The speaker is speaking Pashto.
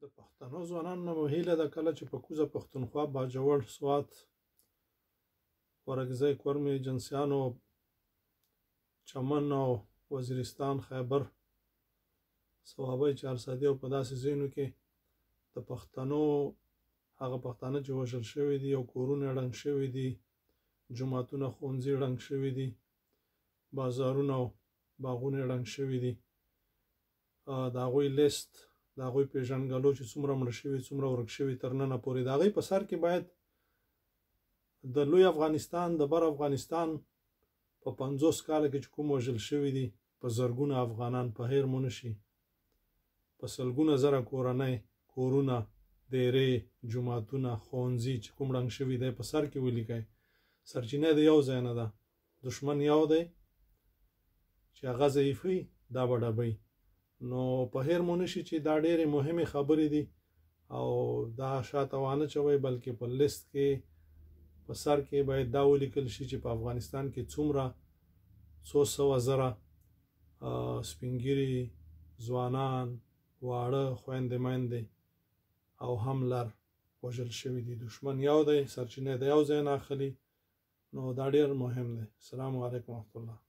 د پښتنو ځوانانو نه مو هیله ده کله چې په کوزه پښتونخوا باجوړ سوات ورکزی کرمې جنسیانو چمن او وزیرستان خیبر صوابۍ چهارسدي او په داسې ځایونو کې د پښتنو هغه پښتانه چې وژل شوي دي او کورونه یې ړنګ شوي دي جوماتونه ښوونځي ړنګ شوي دي بازارونه او باغونه یې ړنګ شوي دي د هغوی لیست د هغوی پیژنګلو چې څومره مړه شوي څومره ورک شوي تر ننه پورې د هغوی په سر کې باید د لوی افغانستان د بر افغانستان په 50 کاله کې چې کوم وژل شوي دي په زرګونه افغانان په هیر مو نشي په سلګونه زره کورنۍ کورونه دیرې جوماتونه ښوونځي چې کوم ړنګ شوي دی په سر کې ولیکئ سرچینه د یو ځای نه ده دشمن یو دی چې هغه ضعیفوي دا به ډبوي نو په هیر مو نشي چې دا ډېرې مهمې خبرې دي او دا شاته وانه چوئ بلکې په لیست کې په سر کې باید دا ولیکل شي چې په افغانستان کې څومره څو سوه زره سپین ږیري ځوانان واړه خویندې میندې او هم لر وژل شوي دي دشمن یو دی سرچینه د یو ځای نه اخلي نو دا ډېر مهم دی السلام علیکم ورحمة الله